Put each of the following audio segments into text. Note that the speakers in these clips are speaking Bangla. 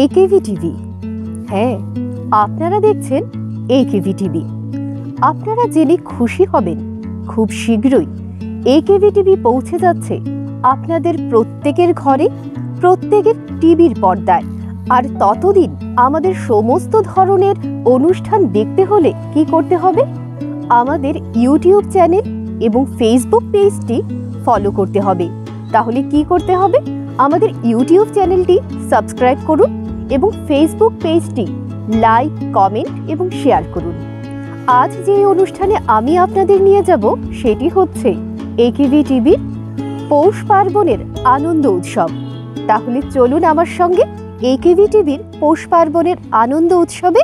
একেভি টিভি। হ্যাঁ, আপনারা দেখছেন একেভি টিভি। আপনারা জেনে খুশি হবেন, খুব শীঘ্রই একেভি টিভি পৌঁছে যাচ্ছে আপনাদের প্রত্যেকের ঘরে, প্রত্যেকের টিভির পর্দায়। আর ততদিন আমাদের সমস্ত ধরনের অনুষ্ঠান দেখতে হলে কি করতে হবে? আমাদের ইউটিউব চ্যানেল এবং ফেসবুক পেজটি ফলো করতে হবে। তাহলে কি করতে হবে? আমাদের ইউটিউব চ্যানেলটি সাবস্ক্রাইব করুন এবং ফেসবুক পেজটি লাইক, কমেন্ট এবং শেয়ার করুন। আজ যে অনুষ্ঠানে আমি আপনাদের নিয়ে যাব সেটি হচ্ছে একেভি টিভির পৌষ পার্বণের আনন্দ উৎসব। তাহলে চলুন আমার সঙ্গে একেভি টিভির পৌষ পার্বণের আনন্দ উৎসবে।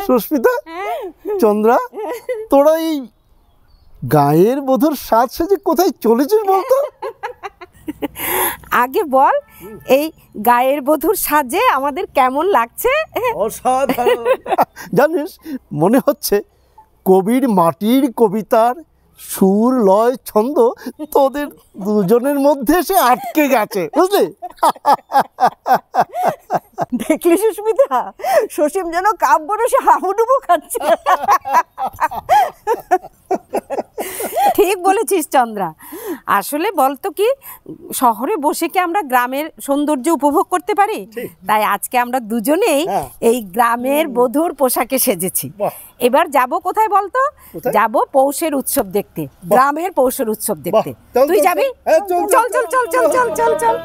সুস্মিতা, চন্দ্রা, তোরা এই গায়ের বধূর সাজ সেজে কোথায় চলেছিস বলতো? আগে বল, এই গায়ের বধূর সাজে আমাদের কেমন লাগছে? অসাধারণ। জানিস, মনে হচ্ছে কবির মাটির কবিতার সুর, লয়, ছন্দ তোদের দুজনের মধ্যে এসে আটকে গেছে, বুঝলি? দেখলি সুস্মিতা, সসীম যেন কাব্য রসে হাবুডুবু খাচ্ছে। ঠিক বলেছিস চন্দ্রা। আসলে বলতো কি, শহরে বসে কি আমরা গ্রামের সৌন্দর্য উপভোগ করতে পারি? তাই আজকে আমরা দুজনেই এই গ্রামের বধূর পোশাকে সেজেছি। এবার যাব কোথায় বলতো? যাব পৌষের উৎসব দেখতে, গ্রামের পৌষের উৎসব দেখতে। তুই যাবি? চল চল চল চল চল চল চল।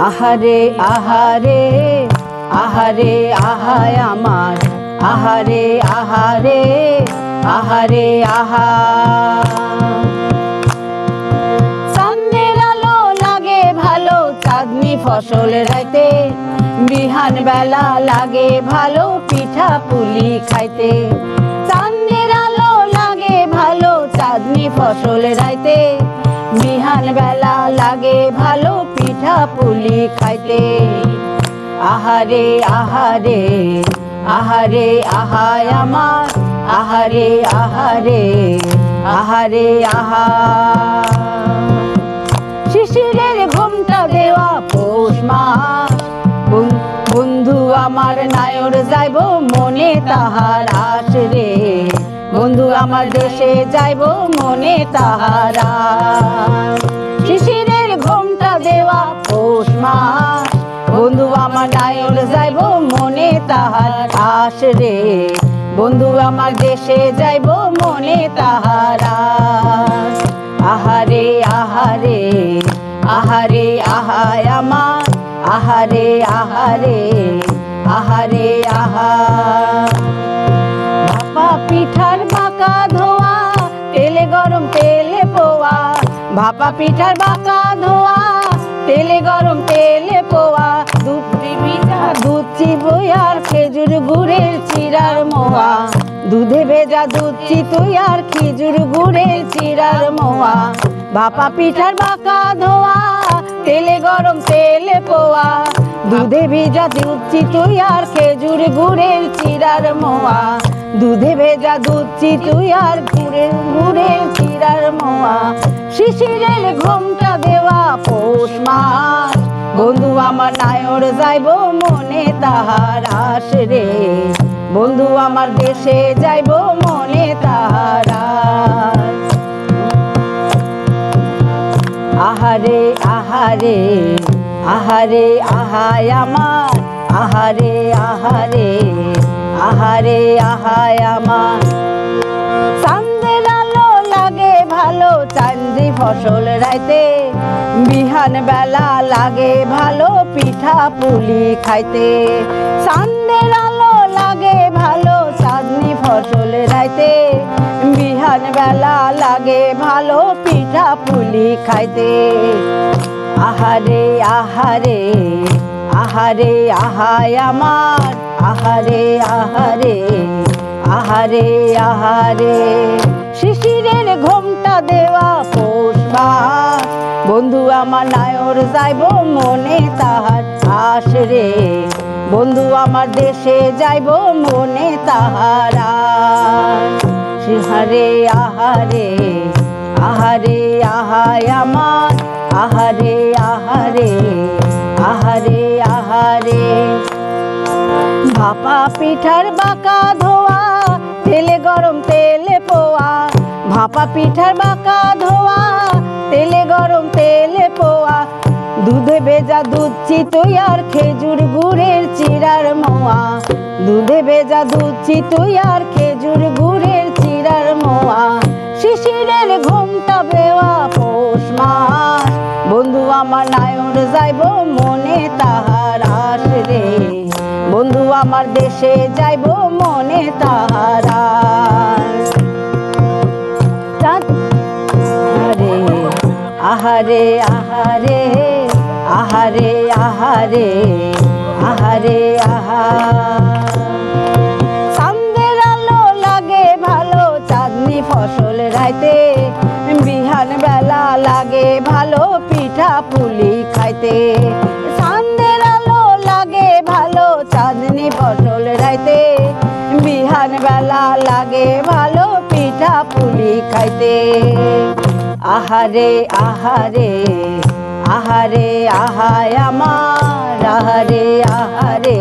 আহারে আহারে আহারে আহায় আমার, আহারে আহারে আহারে আহা। চাঁদের আলো লাগে ভালো, চাঁদনি ফসল রাইতে বিহান বেলা লাগে ভালো পিঠা পুলি খাইতে, চাঁদের আলো লাগে ভালো চাঁদনি ফসল রাইতে, বিহান বেলা লাগে ভালো পিঠা পুলি খাইতে। আহারে আহারে আহারে আহায় আমার, আহারে আহারে আহারে আহা। শিশিরের ঘোমটা দেওয়া পৌষ মাস, বন্ধু আমার নায়র যাইব মনে তাহার আস রে, বন্ধু আমার দেশে যাইব মনে তাহার আস। শিশিরের ঘোমটা দেওয়া পৌষ মাস, বন্ধু আমার নায়র যাইব মনে তাহার আস রে, বন্ধু আমার দেশে যাইব মনে তাহার আস। আহারে আহারে আহারে আহায় আমার, আহারে আহারে আহারে আহা। ভাপা পিঠার বাঁকা ধোয়া, তেলে গরম তেলে পোয়া, ভাপা পিঠার বাঁকা ধোয়া, তেলে গরম তেলে পোয়া, দুধি ভিজা দুধ চিবই আর খেজুর গুড়ের চিরার মোয়া, দুধে ভেজা দুধ চিতুই আর খেজুর গুড়ের চিরার মোয়া। ভাপা পিঠার বাঁকা ধোয়া, তেলে গরম তেলে পোয়া, দুধে ভেজা দুধ চিতুই আর খেজুর গুড়ের চিরার মোয়া, দুধে ভেজা দুধ চিতুই আর গুড়ের চিরার মোয়া। শিশিরের ঘোমটা দেওয়া পৌষ মাস, বন্ধু আমার নায়র যাইব মনে তাহার আস রে, বন্ধু আমার দেশে যাইব মনে তাহার আস। আহারে আহারে আহারে আহায় আমার, আহারে আহারে আহারে আহায় আমার। চাঁদের আলো লাগে ভালো চাঁদি ফসল রাইতে, বিহান বেলা লাগে ভালো পিঠা পুলি খাইতে, চাঁদের আলো লাগে ভালো চাঁদনি ফসল রাইতে, বিহান বেলা লাগে ভালো পিঠা পুলি খাইতে। আহারে আহারে আহারে আহায় আমার, আহারে আহারে আহারে আহারে। শিশিরের ঘোমটা দেওয়া পৌষ মাস, বন্ধু আমার নায়র যাইব মনে তাহার আস রে, বন্ধু আমার দেশে যাইব মনে তাহার আস। আহারে আহারে আহারে আহায় আমার, আহারে আহারে আহারে আহারে। ভাপা পিঠার বাঁকা ধোয়া, তেলে গরম তেলে পোয়া, ভাপা পিঠার বাঁকা ধোয়া, তেলে গরম তেলে পোয়া, দুধে ভেজা দুধ চিতুই আর খেজুর গুড়ের চিরার মোয়া, দুধে ভেজা দুধ চিতুই আর খেজুর গুড়ের চিরার মোয়া। শিশিরের ঘোমটা দেওয়া পৌষ মাস, বন্ধু আমার নায়র যাইব মনে তাহার আস রে, বন্ধু আমার দেশে যাইব মনে তাহার আস। আহারে আহারে আহারে আহারে আহারে আহা। চাঁদের আলো লাগে ভালো চাঁদনি ফসল রাইতে, বিহান বেলা লাগে ভালো পিঠা পুলি খাইতে, চাঁদের আলো লাগে ভালো চাঁদনি ফসল রাইতে, বিহান বেলা লাগে ভালো পিঠা পুলি খাইতে। আহারে আহারে আহারে আহায় আমার, আহারে আহারে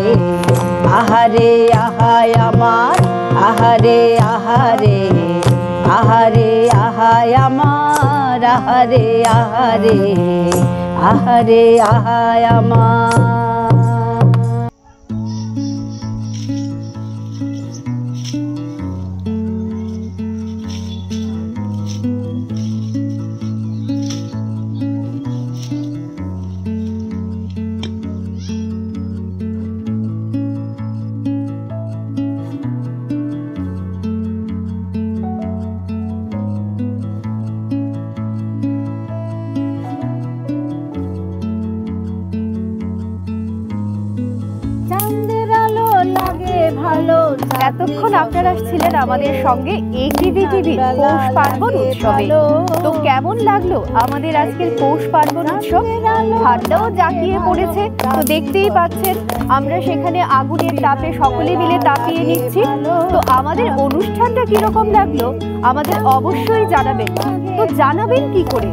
আহারে আহায় আমার, আহারে আহারে আহারে আহায় আমার, আহারে আহারে আহারে আহায় আমার। এতক্ষণ আপনারা ছিলেন আমাদের সঙ্গে একেভি টিভির পৌষ পার্বণ উৎসবে। তো কেমন লাগলো আমাদের আজকের পৌষ পার্বণ উৎসব? ঠান্ডাও জাঁকিয়ে পড়েছে, তো দেখতেই পাচ্ছেন আমরা সেখানে আগুনের তাপে সকলে মিলে তাপিয়ে নিচ্ছি। তো আমাদের অনুষ্ঠানটা কিরকম লাগলো আমাদের অবশ্যই জানাবেন। তো জানাবেন কি করে?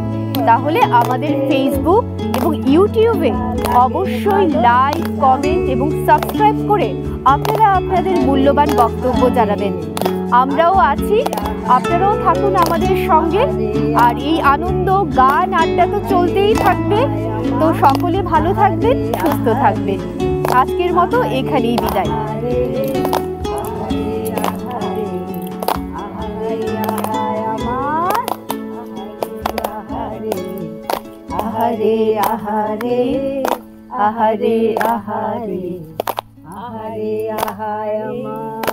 তাহলে আমাদের ফেসবুক এবং ইউটিউবে অবশ্যই লাইক, কমেন্ট এবং সাবস্ক্রাইব করে আপনারা আপনাদের মূল্যবান বক্তব্য জানাবেন। আমরাও আছি, আপনারাও থাকুন আমাদের সঙ্গে। আর এই আনন্দ, গান, আড্ডা তো চলতেই থাকবে। তো সকলে ভালো থাকবেন, সুস্থ থাকবেন। আজকের মতো এখানেই বিদায়। আহারে আহারে আহারে আহারে আহারে আহায় আমার।